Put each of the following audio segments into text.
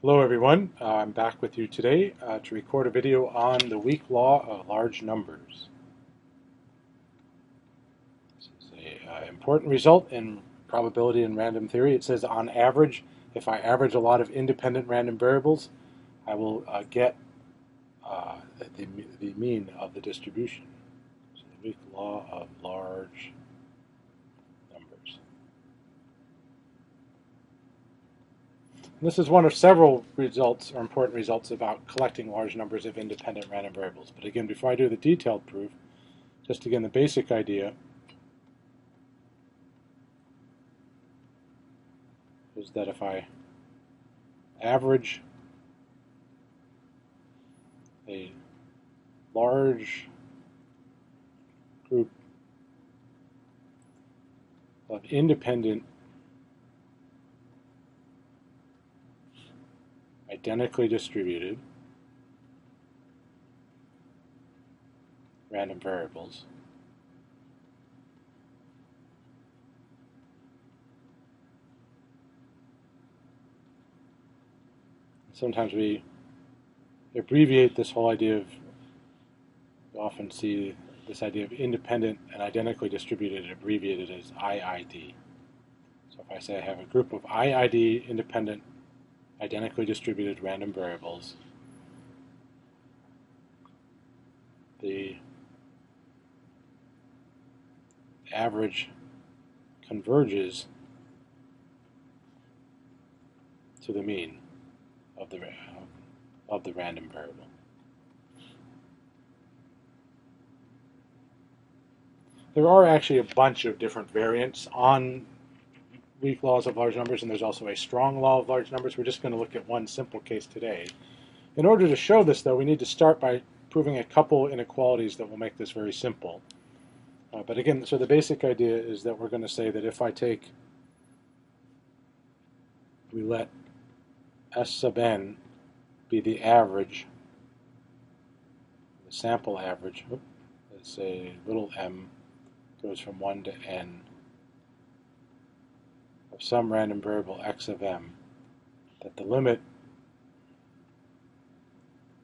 Hello everyone, I'm back with you today to record a video on the weak law of large numbers. This is an important result in probability and random theory. It says on average, if I average a lot of independent random variables, I will get the mean of the distribution. So the weak law of large numbers. This is one of several results or important results about collecting large numbers of independent random variables. But again, before I do the detailed proof, just again the basic idea is that if I average a large group of independent identically distributed random variables, sometimes we abbreviate this whole idea of, you often see this idea of independent and identically distributed abbreviated as IID. So if I say I have a group of IID independent identically distributed random variables, the average converges to the mean of the random variable. There are actually a bunch of different variants on weak laws of large numbers, and there's also a strong law of large numbers. We're just going to look at one simple case today. In order to show this, though, we need to start by proving a couple inequalities that will make this very simple. But again, so the basic idea is that we're going to say that if we let S sub n be the average, the sample average, let's say little m goes from 1 to n, of some random variable x of m, that the limit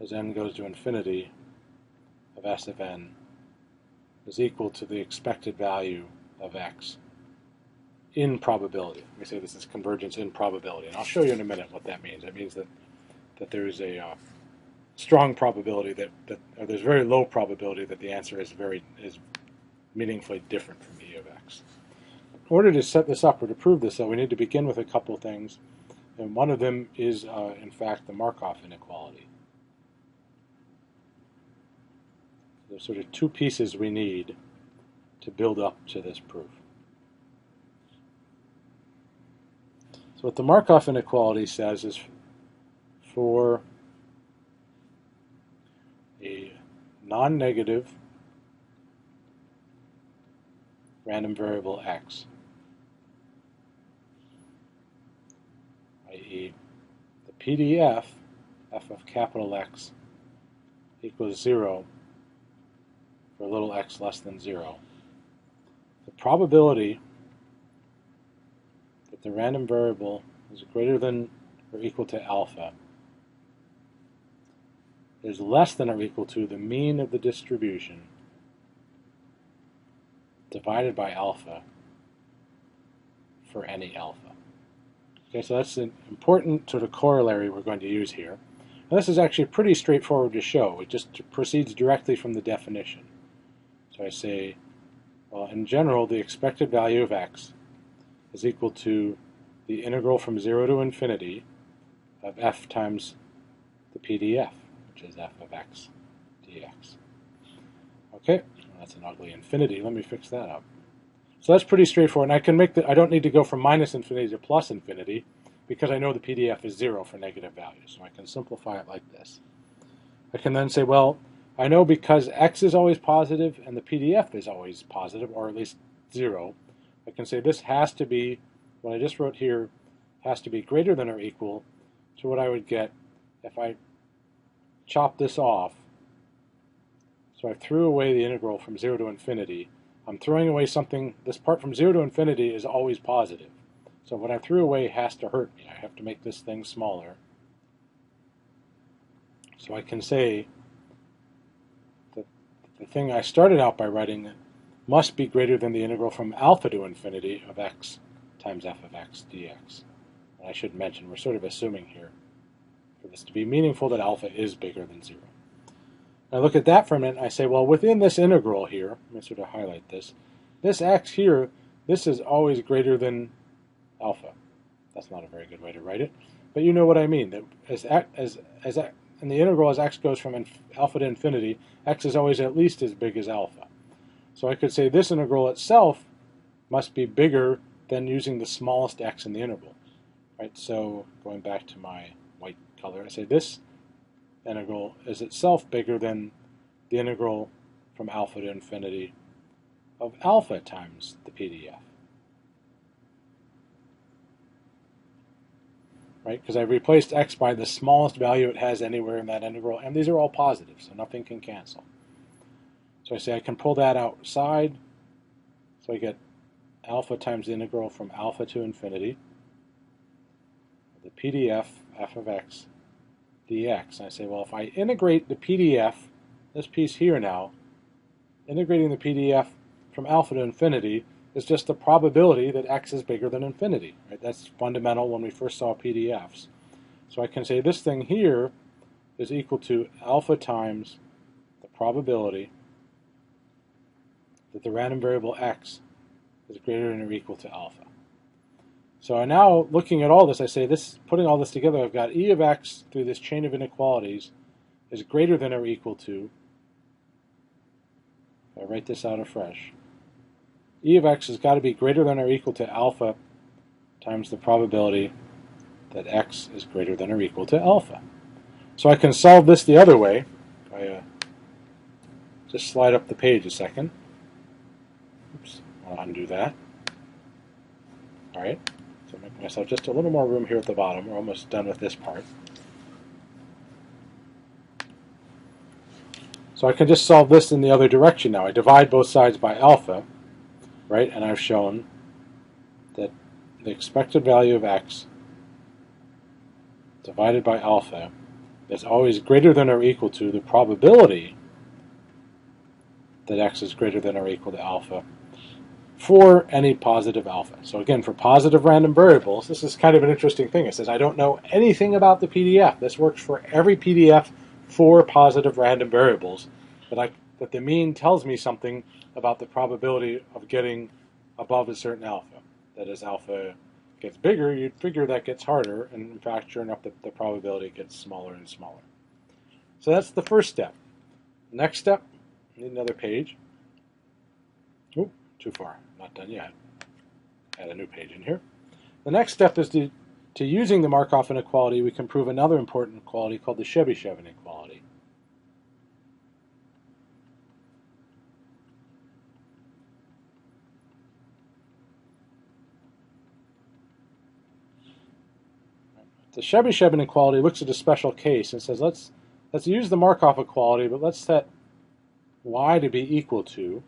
as n goes to infinity of s of n is equal to the expected value of x in probability. Let me say this is convergence in probability, and I'll show you in a minute what that means. That means that there is a strong probability or there's very low probability that the answer is meaningfully different from e of x. In order to set this up or to prove this, though, we need to begin with a couple things, and one of them is, in fact, the Markov inequality. There's sort of two pieces we need to build up to this proof. So what the Markov inequality says is for a non-negative random variable x, i.e. the PDF, f of capital X, equals 0 for little x less than 0, the probability that the random variable is greater than or equal to alpha is less than or equal to the mean of the distribution divided by alpha for any alpha. Okay, so that's an important sort of corollary we're going to use here. And this is actually pretty straightforward to show. It just proceeds directly from the definition. So I say, well, in general, the expected value of x is equal to the integral from 0 to infinity of f times the PDF, which is f of x dx. Okay, that's an ugly infinity. Let me fix that up. So that's pretty straightforward. And I can make I don't need to go from minus infinity to plus infinity because I know the PDF is 0 for negative values. So I can simplify it like this. I can then say, well, I know because x is always positive and the PDF is always positive, or at least 0, I can say this has to be, what I just wrote here, has to be greater than or equal to what I would get if I chop this off. So I threw away the integral from 0 to infinity. I'm throwing away something, this part from 0 to infinity is always positive. So what I threw away has to hurt me. I have to make this thing smaller. So I can say that the thing I started out by writing must be greater than the integral from alpha to infinity of x times f of x dx. And I should mention, we're sort of assuming here, for this to be meaningful, that alpha is bigger than 0. I look at that for a minute and I say, well, within this integral here, let me sort of highlight this, this x here, this is always greater than alpha. That's not a very good way to write it, but you know what I mean. That as in the integral, as x goes from alpha to infinity, x is always at least as big as alpha. So I could say this integral itself must be bigger than using the smallest x in the interval. Right? So going back to my white color, I say this integral is itself bigger than the integral from alpha to infinity of alpha times the PDF. Right? Because I replaced x by the smallest value it has anywhere in that integral, and these are all positive, so nothing can cancel. So I say I can pull that outside, so I get alpha times the integral from alpha to infinity, the PDF f of x dx. And I say, well, if I integrate the PDF, this piece here now, integrating the PDF from alpha to infinity is just the probability that x is bigger than infinity. Right? That's fundamental when we first saw PDFs. So I can say this thing here is equal to alpha times the probability that the random variable x is greater than or equal to alpha. So now, looking at all this, I say this, putting all this together, I've got e of x through this chain of inequalities is greater than or equal to, if I write this out afresh, e of x has got to be greater than or equal to alpha times the probability that x is greater than or equal to alpha. So I can solve this the other way. If I just slide up the page a second. Oops, I'll undo that. All right. So make myself just a little more room here at the bottom. We're almost done with this part. So I can just solve this in the other direction now. I divide both sides by alpha, right? And I've shown that the expected value of x divided by alpha is always greater than or equal to the probability that x is greater than or equal to alpha for any positive alpha. So again, for positive random variables, this is kind of an interesting thing. It says I don't know anything about the PDF. This works for every PDF for positive random variables, but the mean tells me something about the probability of getting above a certain alpha. That as alpha gets bigger, you'd figure that gets harder, and in fact, sure enough, the probability gets smaller and smaller. So that's the first step. Next step, need another page. Oop, too far, not done yet. Add a new page in here. The next step is to using the Markov inequality, we can prove another important inequality called the Chebyshev inequality. The Chebyshev inequality looks at a special case and says let's use the Markov equality, but let's set y to be equal to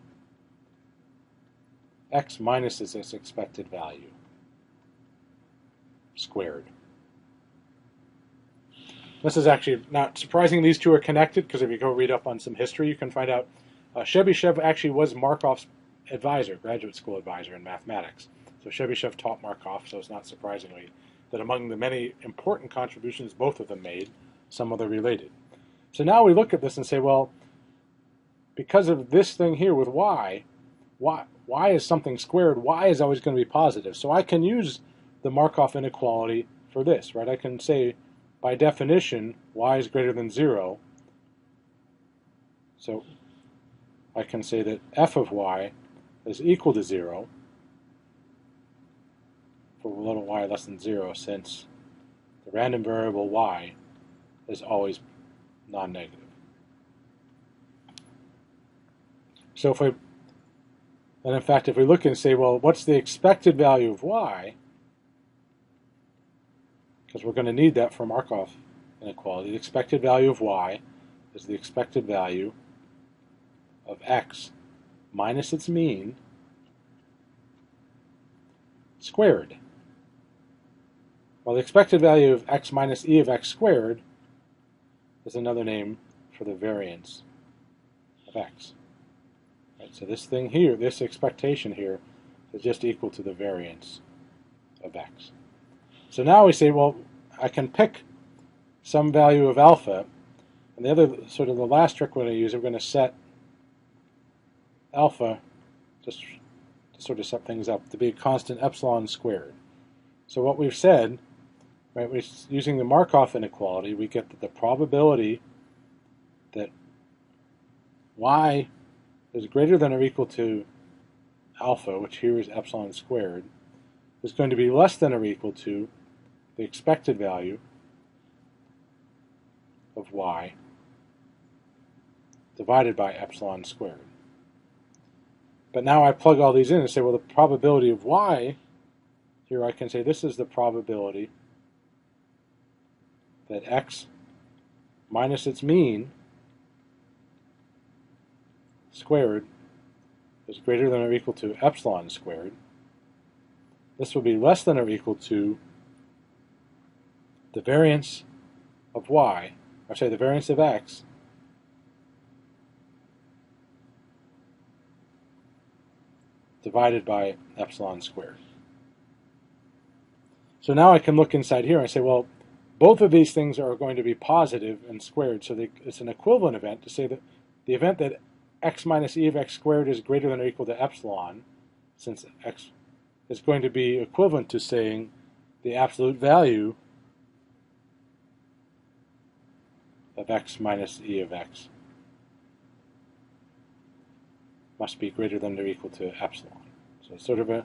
x minus its expected value squared. This is actually not surprising these two are connected, because if you go read up on some history, you can find out Chebyshev actually was Markov's advisor, graduate school advisor in mathematics. So Chebyshev taught Markov, so it's not surprisingly that among the many important contributions both of them made, some of them related. So now we look at this and say, well, because of this thing here with y is something squared, y is always going to be positive. So I can use the Markov inequality for this, right? I can say, by definition, y is greater than 0. So I can say that f of y is equal to 0 for little y less than 0, since the random variable y is always non-negative. So and in fact, if we look and say, well, what's the expected value of y? Because we're going to need that for Markov inequality. The expected value of y is the expected value of x minus its mean squared. Well, the expected value of x minus e of x squared is another name for the variance of x. Right, so this thing here, this expectation here, is just equal to the variance of x. So now we say, well, I can pick some value of alpha, and the other, sort of the last trick we're going to use, we're going to set alpha, just to sort of set things up, to be a constant epsilon squared. So what we've said, right, using the Markov inequality, we get that the probability that y is greater than or equal to alpha, which here is epsilon squared, is going to be less than or equal to the expected value of y divided by epsilon squared. But now I plug all these in and say, well, the probability of y, here I can say this is the probability that x minus its mean squared is greater than or equal to epsilon squared. This will be less than or equal to the variance of y, or say the variance of x, divided by epsilon squared. So now I can look inside here and say, well, both of these things are going to be positive and squared, so it's an equivalent event to say that the event that x minus e of x squared is greater than or equal to epsilon, since x is going to be equivalent to saying the absolute value of x minus e of x must be greater than or equal to epsilon. So it's sort of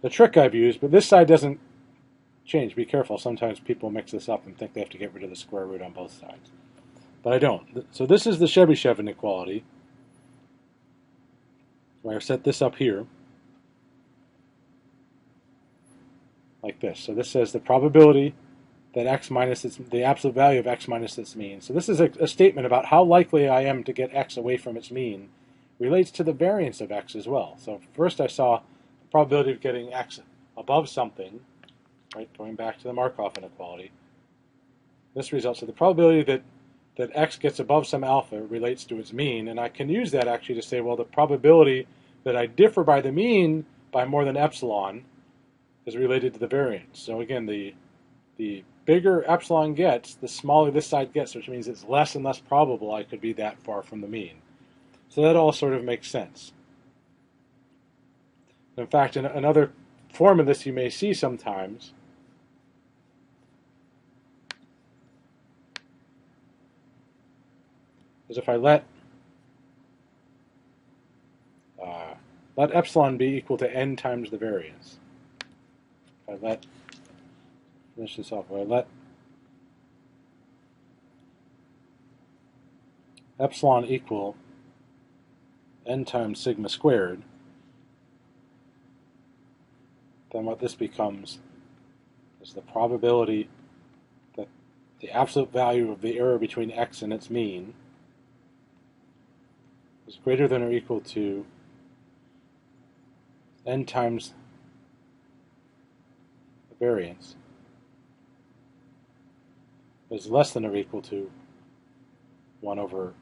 the trick I've used, but this side doesn't change. Be careful. Sometimes people mix this up and think they have to get rid of the square root on both sides. But I don't. So this is the Chebyshev inequality, where I set this up here like this. So this says the probability that x minus the absolute value of x minus its mean. So this is a statement about how likely I am to get x away from its mean relates to the variance of x as well. So first I saw the probability of getting x above something, right, going back to the Markov inequality. This results in the probability that x gets above some alpha relates to its mean, and I can use that actually to say, well, the probability that I differ by the mean by more than epsilon is related to the variance. So again, the bigger epsilon gets, the smaller this side gets, which means it's less and less probable I could be that far from the mean. So that all sort of makes sense. In fact, another form of this you may see sometimes is if I let epsilon be equal to n times the variance. If I finish this off, if I let epsilon equal n times sigma squared, then what this becomes is the probability that the absolute value of the error between x and its mean is greater than or equal to n times the variance is less than or equal to 1 over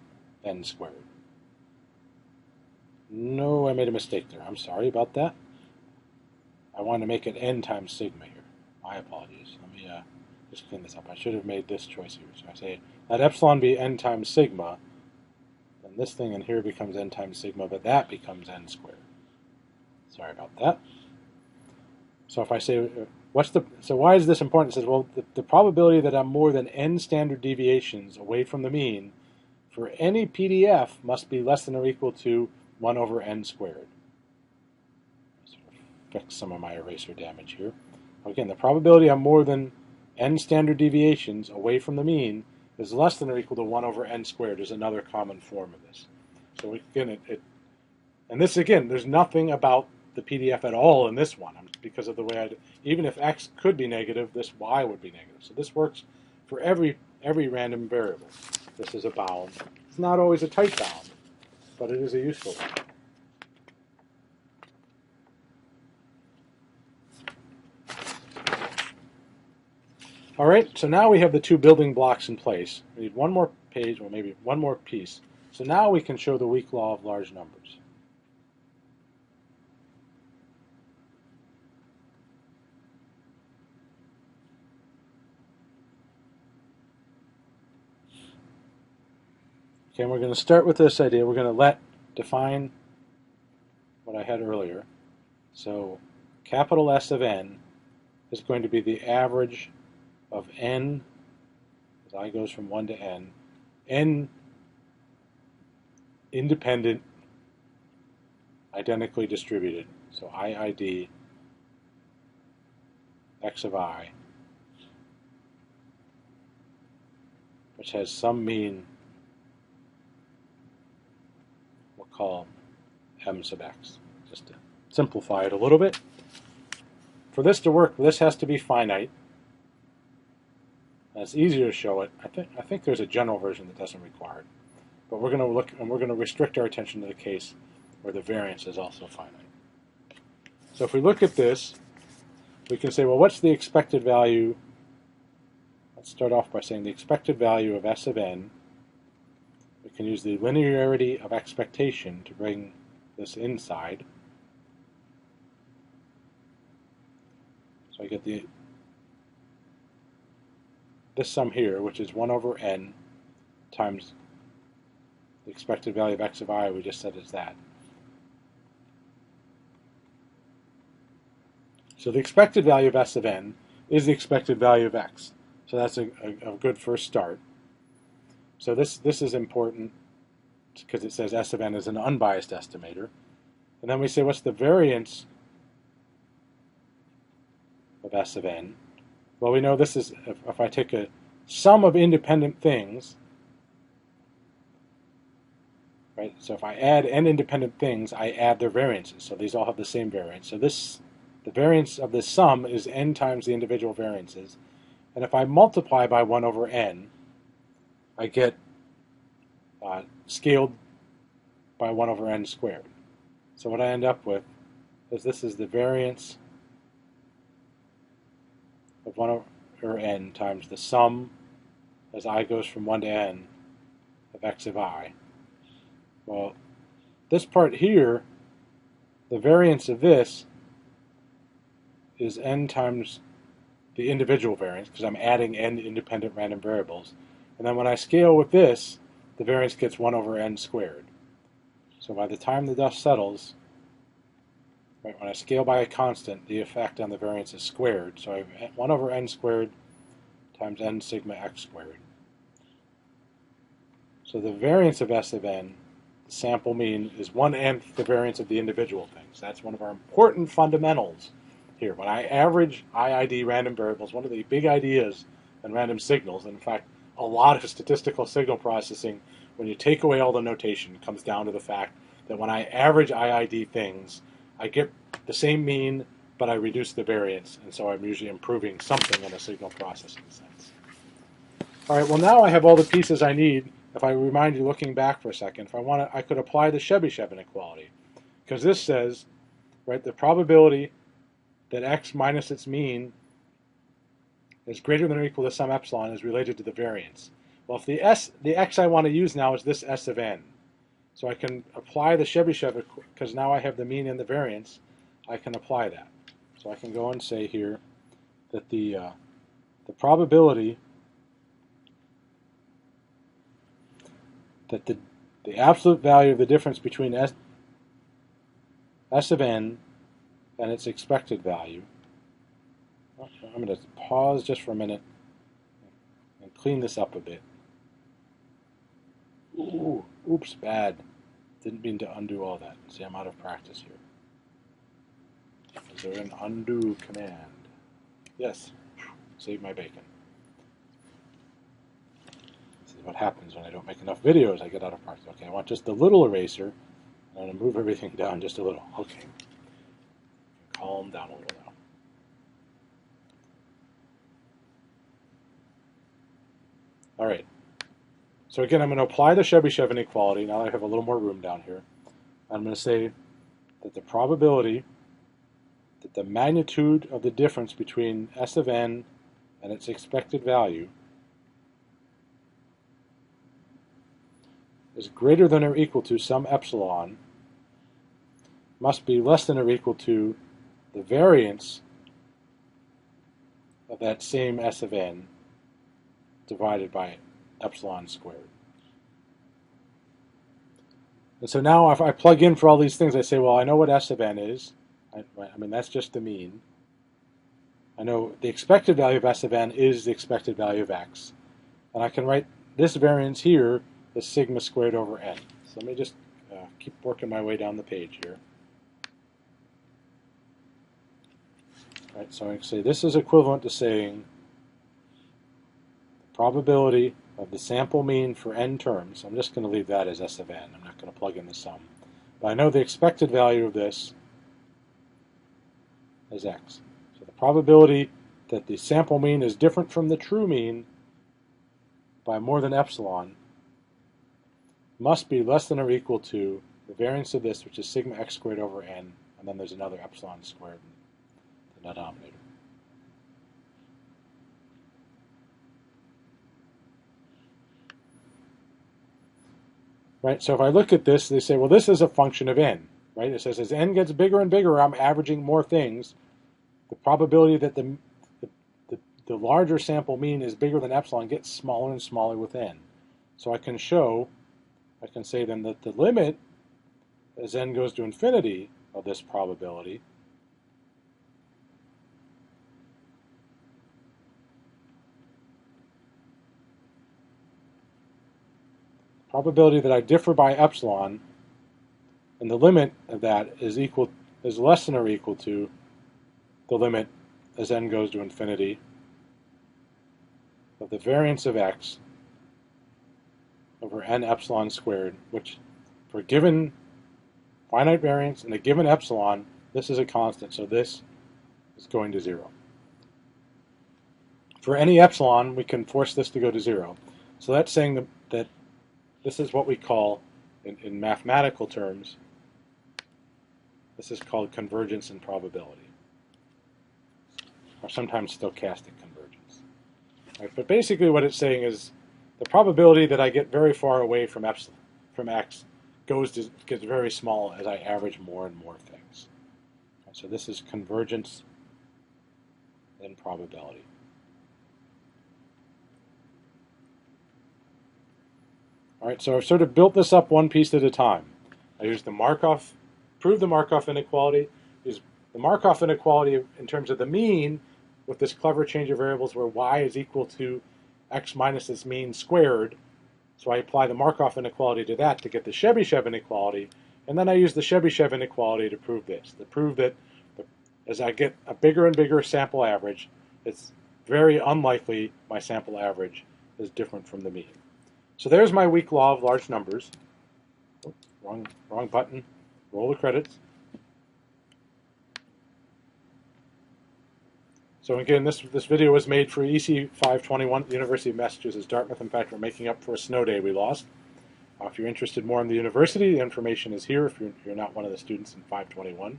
n squared. No, I made a mistake there. I'm sorry about that. I wanted to make it n times sigma here. My apologies. Let me just clean this up. I should have made this choice here. So I say let epsilon be n times sigma, then this thing in here becomes n times sigma, but that becomes n squared. Sorry about that. So if I say, so why is this important? It says, well, the probability that I'm more than n standard deviations away from the mean for any PDF must be less than or equal to 1 over n squared. Sort of fix some of my eraser damage here. Again, the probability I'm more than n standard deviations away from the mean is less than or equal to 1 over n squared is another common form of this. So again, and this again, there's nothing about the PDF at all in this one because of the way even if x could be negative, this y would be negative. So this works for every random variable. This is a bound. It's not always a tight bound, but it is a useful one. All right, so now we have the two building blocks in place. We need one more page, or maybe one more piece. So now we can show the weak law of large numbers. Okay, and we're going to start with this idea. We're going to define what I had earlier. So capital S of n is going to be the average of n, as I goes from 1 to n independent, identically distributed. So IID x of I, which has some mean we'll call m sub x, just to simplify it a little bit. For this to work, this has to be finite. And it's easier to show it. I think there's a general version that doesn't require it. But we're going to look, and we're going to restrict our attention to the case where the variance is also finite. So if we look at this, we can say, well, what's the expected value? Let's start off by saying the expected value of S of n. We can use the linearity of expectation to bring this inside. So I get this sum here, which is 1 over n times the expected value of x of I, we just said is that. So the expected value of S of n is the expected value of x. So that's a good first start. So this is important because it says S of n is an unbiased estimator. And then we say, what's the variance of S of n? Well, we know this is, if I take a sum of independent things, right? So if I add n independent things, I add their variances. So these all have the same variance. So the variance of this sum is n times the individual variances. And if I multiply by 1 over n, I get scaled by 1 over n squared. So what I end up with is this is the variance of 1 over n times the sum as I goes from 1 to n of x of I. Well, this part here, the variance of this is n times the individual variance, because I'm adding n independent random variables. And then when I scale with this, the variance gets 1 over n squared. So by the time the dust settles, right, when I scale by a constant, the effect on the variance is squared. So I have 1 over n squared times n sigma x squared. So the variance of S of n, the sample mean, is 1/n the variance of the individual things. That's one of our important fundamentals here. When I average IID random variables, one of the big ideas in random signals, and in fact, a lot of statistical signal processing, when you take away all the notation, comes down to the fact that when I average IID things, I get the same mean, but I reduce the variance, and so I'm usually improving something in a signal processing sense. All right, well now I have all the pieces I need. If I remind you, looking back for a second, if I want to, I could apply the Chebyshev inequality, because this says, right, the probability that x minus its mean is greater than or equal to some epsilon is related to the variance. Well, if the x I want to use now is this S of n, so I can apply the Chebyshev, because now I have the mean and the variance, I can apply that. So I can go and say here that the probability that the absolute value of the difference between S of n and its expected value. I'm going to pause just for a minute and clean this up a bit. Ooh, oops, bad. Didn't mean to undo all that. See, I'm out of practice here. Is there an undo command? Yes. Save my bacon. This is what happens when I don't make enough videos. I get out of practice. Okay, I want just a little eraser. I'm going to move everything down just a little. Okay. Calm down a little now. All right. So again, I'm going to apply the Chebyshev inequality. Now that I have a little more room down here, I'm going to say that the probability that the magnitude of the difference between S of n and its expected value is greater than or equal to some epsilon must be less than or equal to the variance of that same S of n divided by epsilon squared. And so now if I plug in for all these things, I say, well, I know what S of n is. I mean, that's just the mean. I know the expected value of S of n is the expected value of x. And I can write this variance here as sigma squared over n. So let me just keep working my way down the page here. All right, so I can say this is equivalent to saying the probability of the sample mean for n terms. I'm just going to leave that as S of n. I'm not going to plug in the sum. But I know the expected value of this is x. So the probability that the sample mean is different from the true mean by more than epsilon must be less than or equal to the variance of this, which is sigma x squared over n, and then there's another epsilon squared in the denominator. Right, so if I look at this, they say, well, this is a function of n. Right? It says as n gets bigger and bigger, I'm averaging more things. The probability that the larger sample mean is bigger than epsilon gets smaller and smaller with n. So I can say then that the limit as n goes to infinity of this probability that I differ by epsilon, and the limit of that is less than or equal to the limit as n goes to infinity of the variance of x over n epsilon squared, which for a given finite variance and a given epsilon, this is a constant, so this is going to 0. For any epsilon, we can force this to go to 0. So that's saying that this is what we call, in mathematical terms, this is called convergence in probability, or sometimes stochastic convergence. Right? But basically what it's saying is the probability that I get very far away from x gets very small as I average more and more things. Right? So this is convergence in probability. All right, so I've sort of built this up one piece at a time. I used the Markov, proved the Markov inequality, used the Markov inequality in terms of the mean with this clever change of variables where y is equal to x minus this mean squared. So I apply the Markov inequality to that to get the Chebyshev inequality, and then I use the Chebyshev inequality to prove this, to prove that as I get a bigger and bigger sample average, it's very unlikely my sample average is different from the mean. So there's my weak law of large numbers. Oops, wrong button. Roll the credits. So again, this video was made for EC 521 at the University of Massachusetts Dartmouth. In fact, we're making up for a snow day we lost. If you're interested more in the university, the information is here if you're not one of the students in 521.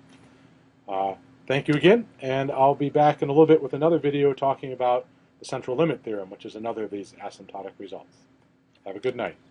Thank you again, and I'll be back in a little bit with another video talking about the central limit theorem, which is another of these asymptotic results. Have a good night.